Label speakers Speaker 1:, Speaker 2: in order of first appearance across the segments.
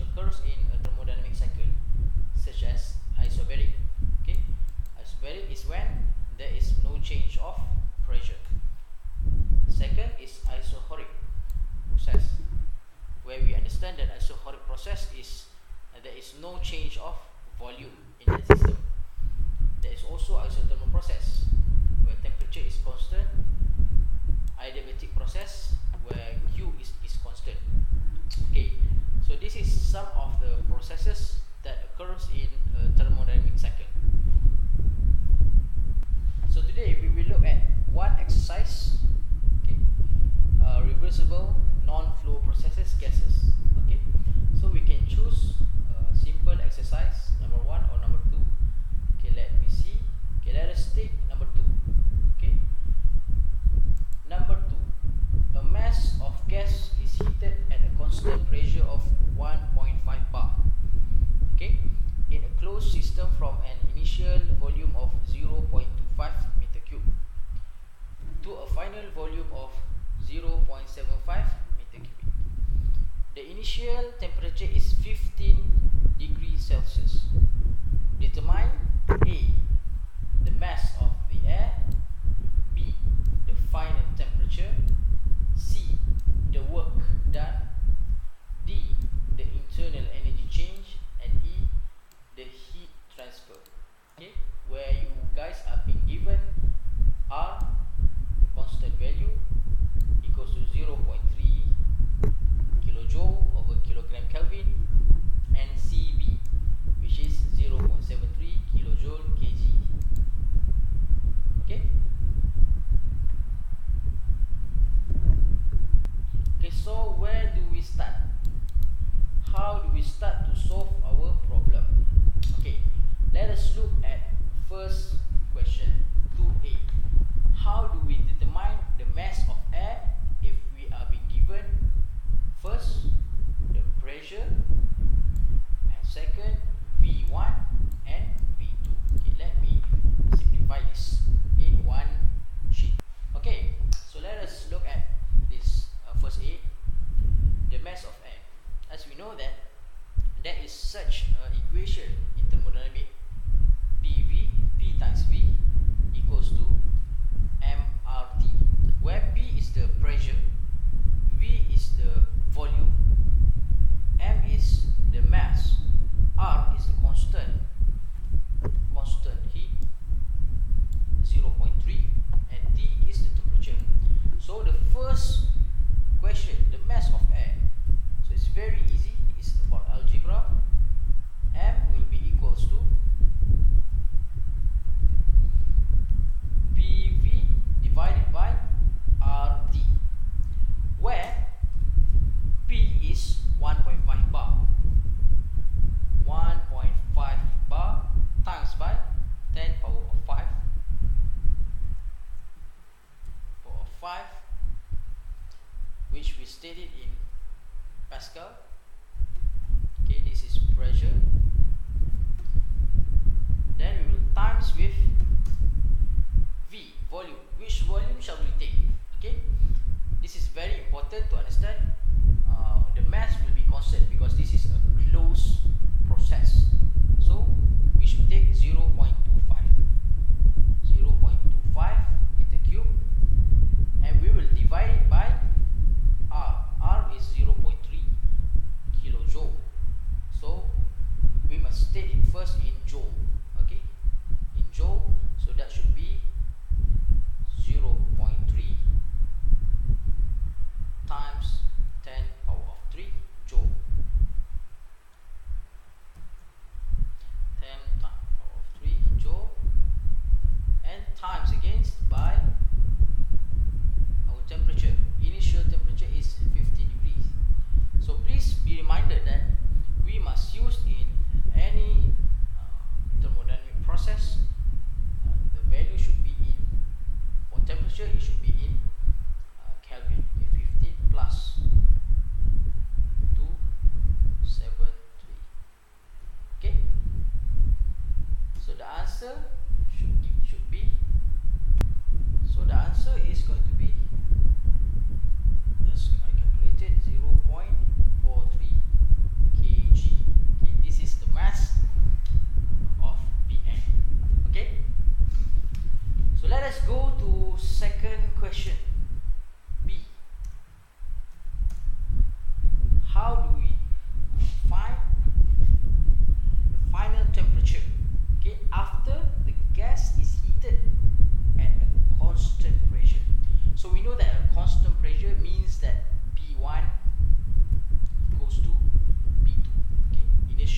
Speaker 1: occurs in a thermodynamic cycle, such as isobaric. Okay, isobaric is when there is no change of pressure. Second is isochoric process, where we understand that isochoric process is there is no change of volume in the system. There is also isothermal process, where temperature is constant. Adiabatic process, where Q is constant. Okay, so this is some of the processes that occurs in a thermodynamic cycle. So today we will look at one exercise. Okay, reversible non-flow processes gases. Okay, so we can choose a simple exercise, number 1 or number 2. Okay, let me see. Okay, let us take number 2. Okay, number 2. A mass of gas is heated at a constant pressure of 1.5 bar. Okay, in a closed system from an initial volume of 0.25 meter cube to a final volume of 0.75 meter cubic. The initial temperature is 15 degrees Celsius. Determine A, the mass of the air, B, the final temperature, C, the work done, D, the internal energy change, and E, the heat transfer. Okay, where you guys are being given R, the constant value, equals to 0.3 kilojoule over kilogram Kelvin, and CB, which is 0.73 kilojoule kg. Okay. Okay, so where do we start? How do we start to solve our problem? Okay, let us look at first question, 2A. How do we determine the mass of air if we are being given first the pressure, and second V1 and V2. Okay, let me simplify this in one sheet. Okay, so let us look at this first A, the mass of air. As we know that there is such an equation in thermodynamic, PV, P times V equals to mRT, where P is the pressure, V is the volume, M is the mass, R is the constant heat, 0.3, and T is the temperature. So the first question, the mass of air. So it's very easy. It's about algebra. M will be equals to PV divided by RT, where P is 1.5 bar. 1.5 bar times by 10 power of 5 which we stated in Pascal. Okay, this is pressure. Then we will times with V, volume. Which volume shall we take? Okay, this is very important to understand. The mass will be constant because this is a closed process. So we should take 0.25 meter cube, and we will divide it by R. R is 0.3 kilojoule. So we must state it first in joule. Okay, in joule. So that should be 0.3 times 10 power of 3 joule. 10 power of 3 joule, and times against by our temperature. Initial temperature is 50 degrees. So please be reminded that we must use in any thermodynamic process, the value should be in, for temperature it should be in Kelvin. Okay, 15 plus 273. Okay, so the answer should be, so the answer is going to be, as I calculated, 0.43 kg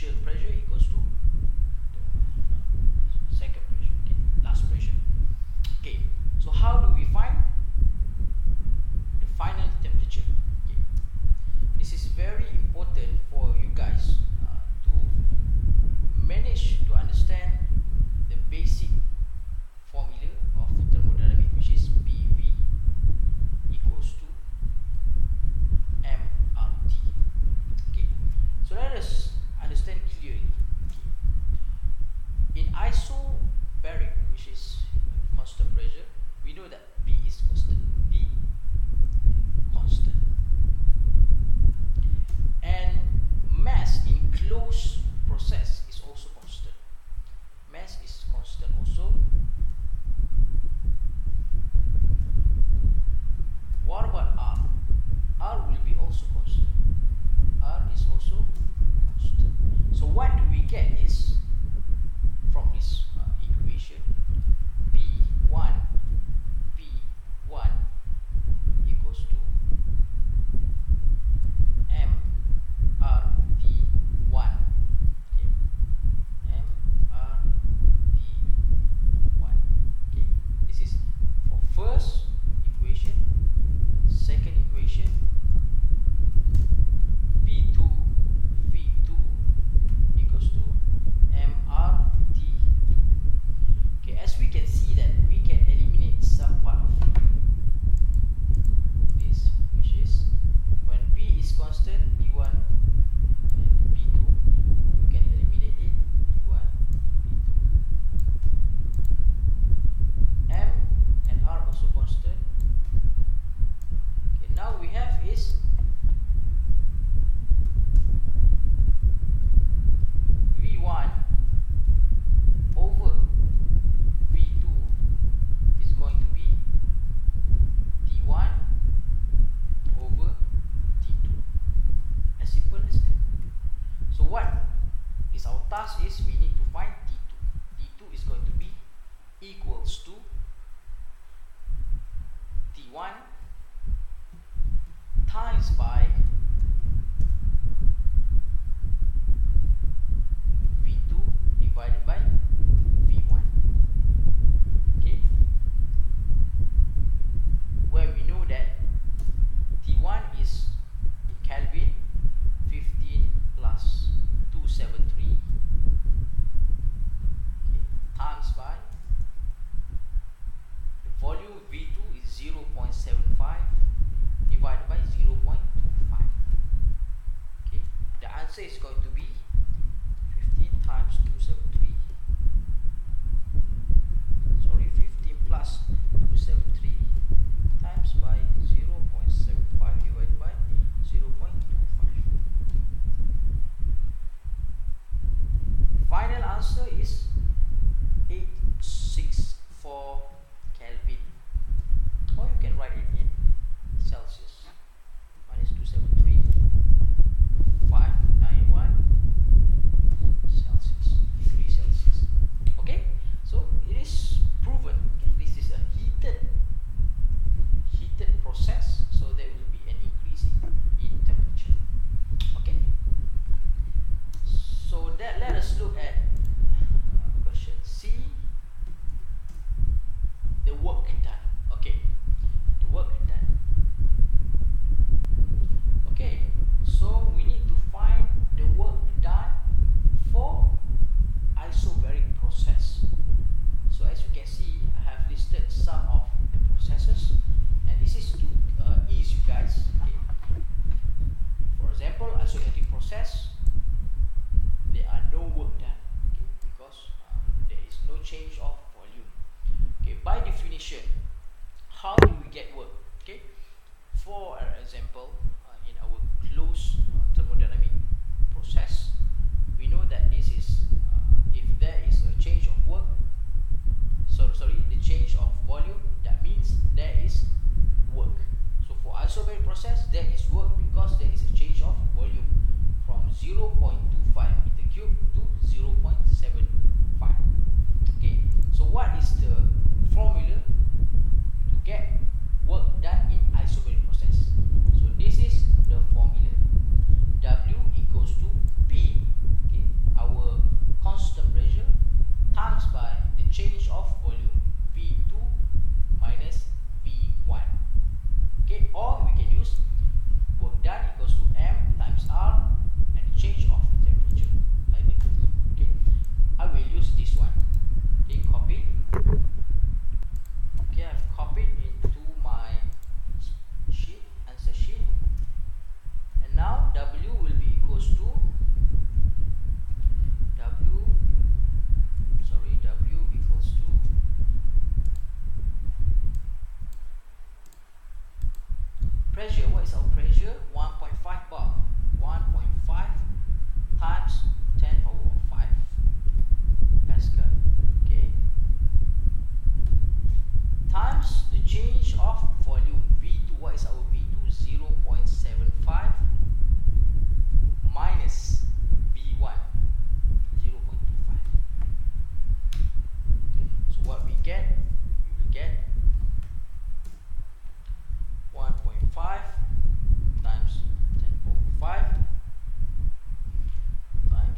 Speaker 1: initial pressure equals to the second pressure, okay, last pressure. Okay, so how do we find the final temperature? Okay, this is very important for you guys to manage to understand the basic formula of thermodynamic, which is PV equals to mRT. Okay, so let us understand clearly. Okay. In isobaric, which is constant pressure, we know that P is constant. P constant. And mass in closed process is also constant. Mass is constant also. What about R? R will be also constant. R is also constant. So what do we get is from this equation, P1 equals to mRT1. Okay, mRT1. Okay, this is for first equation. Second equation, P2 equals to mRT2. Okay, as we can see that we can eliminate some part of this, which is when P is constant, P1 and P2, we can eliminate it, P1 and P2. M and R also constant. Okay, now we have is V1 over V2 is going to be T1 over T2. As simple as that. So what is our task is we need to find T2. T2 is going to be equals to T1 times by V2 divided by V1. Okay, where we know that T1 is in Kelvin 15 plus 273, okay, times by the volume V2 is 0.75 divided by 0.25. Okay, the answer is going to be 15 times 273. Sorry, 15 plus 273 times by 0.75 divided by 0.25. Final answer is 864 Kelvin, or you can write it in Celsius. Minus 273, 591 Celsius, degrees Celsius. Okay, so it is proven. Okay, this is a heated process, so there will be an increase in temperature. Okay, so that let us look at question C. The work done. Okay, the work done. Okay, so we need to find the work done for isobaric process. So as you can see, I have listed some of the processes, and this is to ease you guys. Okay. For example, isobaric process, there are no work done, okay, because there is no change of volume. Okay, by definition, how do we get work? Okay, for example, in our closed thermodynamic process, we know that this is if there is a change of work, the change of volume, that means there is work. So for isobaric process, there is work because there is a change of volume from 0.25 meter cube to 0.75. Okay, so what is the formula to get work done in isobaric process? So this is the formula. W equals to P, okay,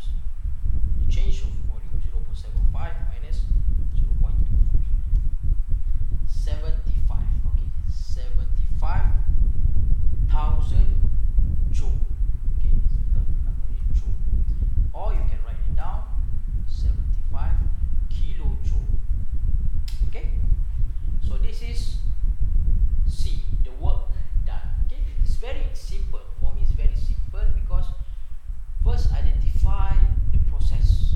Speaker 1: times the change of volume, 0.75 minus 0.25. 75, okay, 75,000 joule, okay, so joule, or you can write it down, 75 kilojoule, okay. So this is C, the work done, okay. It's very simple, for me it's very simple, because first identify the process,